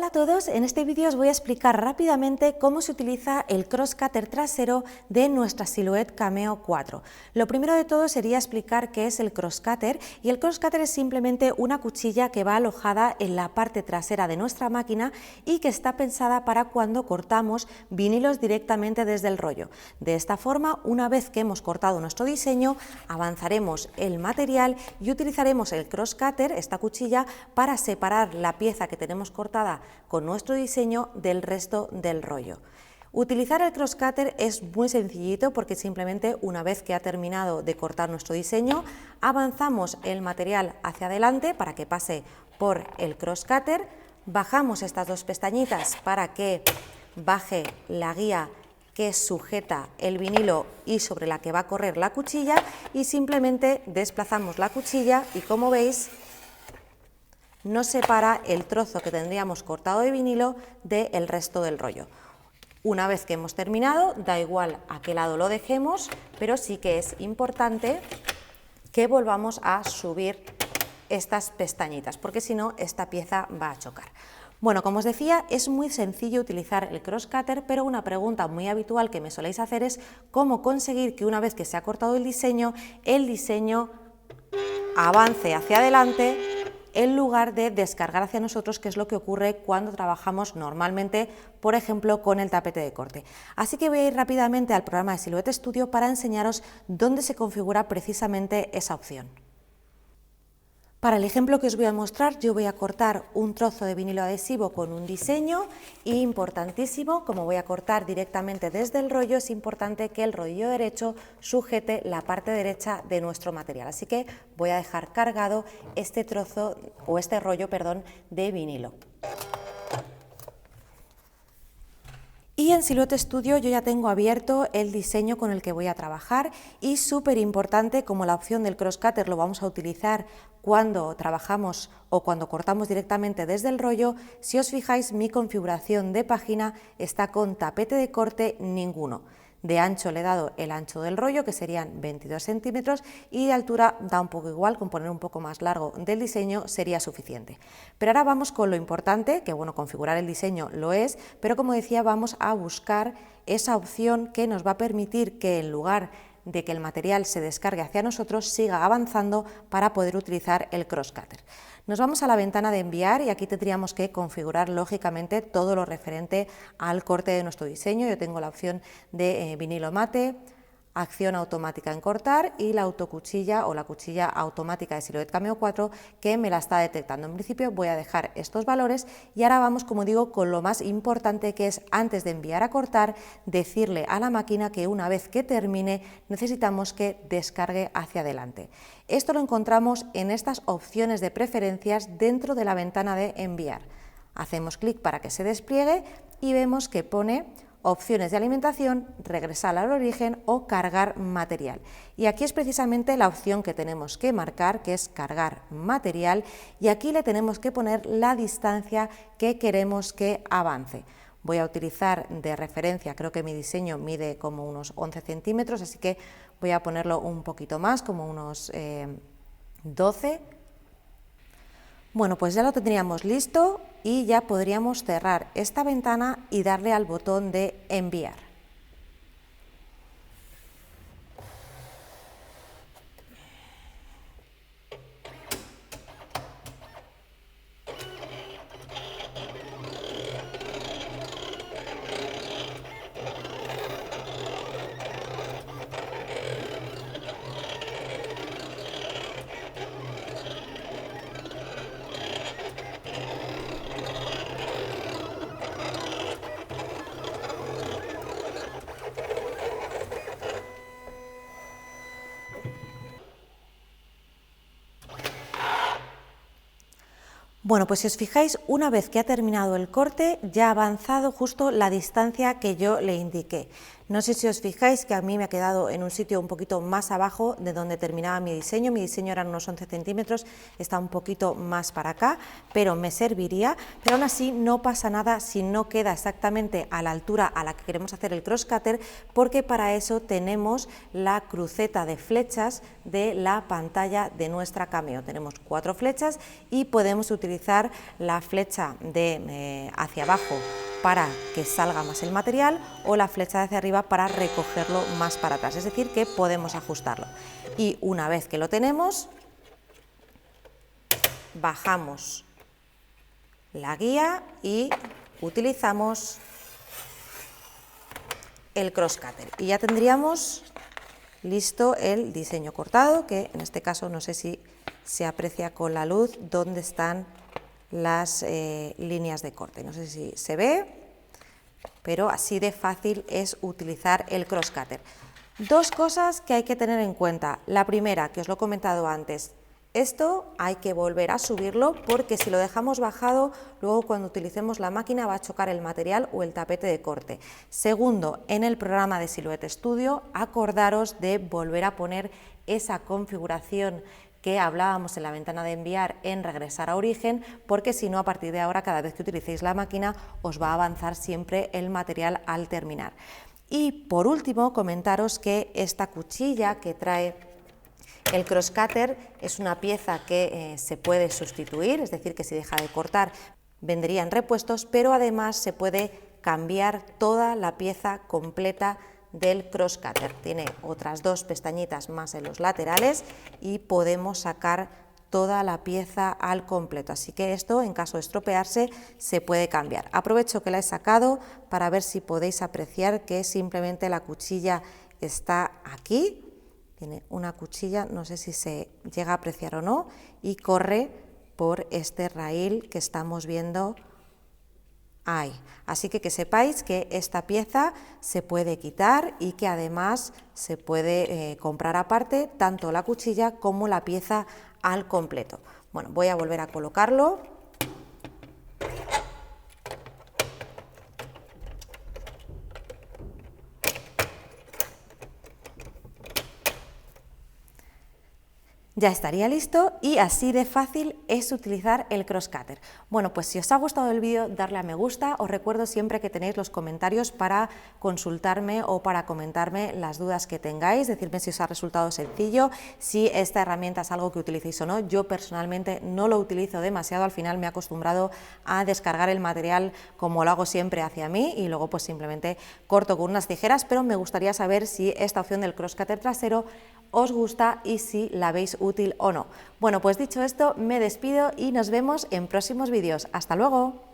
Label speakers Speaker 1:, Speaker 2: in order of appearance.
Speaker 1: Hola a todos, en este vídeo os voy a explicar rápidamente cómo se utiliza el crosscutter trasero de nuestra Silhouette Cameo 4. Lo primero de todo sería explicar qué es el crosscutter, y el crosscutter es simplemente una cuchilla que va alojada en la parte trasera de nuestra máquina y que está pensada para cuando cortamos vinilos directamente desde el rollo. De esta forma, una vez que hemos cortado nuestro diseño, avanzaremos el material y utilizaremos el crosscutter, esta cuchilla, para separar la pieza que tenemos cortada con nuestro diseño del resto del rollo. Utilizar el crosscutter es muy sencillito porque simplemente una vez que ha terminado de cortar nuestro diseño, avanzamos el material hacia adelante para que pase por el crosscutter, bajamos estas dos pestañitas para que baje la guía que sujeta el vinilo y sobre la que va a correr la cuchilla, y simplemente desplazamos la cuchilla y, como veis, nos separa el trozo que tendríamos cortado de vinilo del resto del rollo. Una vez que hemos terminado, da igual a qué lado lo dejemos, pero sí que es importante que volvamos a subir estas pestañitas, porque si no, esta pieza va a chocar. Bueno, como os decía, es muy sencillo utilizar el crosscutter, pero una pregunta muy habitual que me soléis hacer es cómo conseguir que una vez que se ha cortado el diseño avance hacia adelante en lugar de descargar hacia nosotros, que es lo que ocurre cuando trabajamos normalmente, por ejemplo, con el tapete de corte. Así que voy a ir rápidamente al programa de Silhouette Studio para enseñaros dónde se configura precisamente esa opción. Para el ejemplo que os voy a mostrar, yo voy a cortar un trozo de vinilo adhesivo con un diseño, y importantísimo, como voy a cortar directamente desde el rollo, es importante que el rodillo derecho sujete la parte derecha de nuestro material. Así que voy a dejar cargado este trozo o este rollo, de vinilo. Y en Silhouette Studio yo ya tengo abierto el diseño con el que voy a trabajar, y súper importante, como la opción del crosscutter lo vamos a utilizar cuando trabajamos o cuando cortamos directamente desde el rollo, si os fijáis, mi configuración de página está con tapete de corte ninguno. De ancho le he dado el ancho del rollo, que serían 22 centímetros, y de altura da un poco igual, con poner un poco más largo del diseño sería suficiente. Pero ahora vamos con lo importante, que bueno, configurar el diseño lo es, pero como decía, vamos a buscar esa opción que nos va a permitir que en lugar de que el material se descargue hacia nosotros, siga avanzando para poder utilizar el crosscutter. Nos vamos a la ventana de enviar, y aquí tendríamos que configurar lógicamente todo lo referente al corte de nuestro diseño. Yo tengo la opción de vinilo mate, acción automática en cortar y la autocuchilla o la cuchilla automática de Silhouette Cameo 4 que me la está detectando. En principio voy a dejar estos valores, y ahora vamos, como digo, con lo más importante, que es, antes de enviar a cortar, decirle a la máquina que una vez que termine necesitamos que descargue hacia adelante. Esto lo encontramos en estas opciones de preferencias dentro de la ventana de enviar. Hacemos clic para que se despliegue y vemos que pone opciones de alimentación, regresar al origen o cargar material. Y aquí es precisamente la opción que tenemos que marcar, que es cargar material, y aquí le tenemos que poner la distancia que queremos que avance. Voy a utilizar de referencia, creo que mi diseño mide como unos 11 centímetros, así que voy a ponerlo un poquito más, como unos 12. Bueno, pues ya lo tendríamos listo y ya podríamos cerrar esta ventana y darle al botón de enviar. Bueno, pues si os fijáis, una vez que ha terminado el corte, ya ha avanzado justo la distancia que yo le indiqué. No sé si os fijáis que a mí me ha quedado en un sitio un poquito más abajo de donde terminaba mi diseño eran unos 11 centímetros, está un poquito más para acá, pero me serviría, pero aún así no pasa nada si no queda exactamente a la altura a la que queremos hacer el crosscutter, porque para eso tenemos la cruceta de flechas de la pantalla de nuestra Cameo. Tenemos 4 flechas y podemos utilizar la flecha de hacia abajo para que salga más el material o la flecha de hacia arriba para recogerlo más para atrás, es decir, que podemos ajustarlo. Y una vez que lo tenemos, bajamos la guía y utilizamos el crosscutter y ya tendríamos listo el diseño cortado, que en este caso no sé si se aprecia con la luz dónde están las líneas de corte, no sé si se ve, pero así de fácil es utilizar el crosscutter. Dos cosas que hay que tener en cuenta. La primera, que os lo he comentado antes, esto hay que volver a subirlo porque si lo dejamos bajado, luego cuando utilicemos la máquina va a chocar el material o el tapete de corte. Segundo, en el programa de Silhouette Studio, acordaros de volver a poner esa configuración que hablábamos en la ventana de enviar en regresar a origen, porque si no, a partir de ahora, cada vez que utilicéis la máquina, os va a avanzar siempre el material al terminar. Y por último, comentaros que esta cuchilla que trae el crosscutter es una pieza que se puede sustituir, es decir, que si deja de cortar vendrían repuestos, pero además se puede cambiar toda la pieza completa del crosscutter. Tiene otras 2 pestañitas más en los laterales y podemos sacar toda la pieza al completo, así que esto en caso de estropearse se puede cambiar. Aprovecho que la he sacado para ver si podéis apreciar que simplemente la cuchilla está aquí, tiene una cuchilla, no sé si se llega a apreciar o no, y corre por este raíl que estamos viendo ahí. Así que sepáis que esta pieza se puede quitar y que además se puede comprar aparte tanto la cuchilla como la pieza al completo. Bueno, voy a volver a colocarlo. Ya estaría listo y así de fácil es utilizar el crosscutter. Bueno, pues si os ha gustado el vídeo, darle a me gusta. Os recuerdo siempre que tenéis los comentarios para consultarme o para comentarme las dudas que tengáis, decirme si os ha resultado sencillo, si esta herramienta es algo que utilicéis o no. Yo personalmente no lo utilizo demasiado, al final me he acostumbrado a descargar el material como lo hago siempre hacia mí y luego pues simplemente corto con unas tijeras, pero me gustaría saber si esta opción del crosscutter trasero os gusta y si la veis útil o no. Bueno, pues dicho esto, me despido y nos vemos en próximos vídeos. ¡Hasta luego!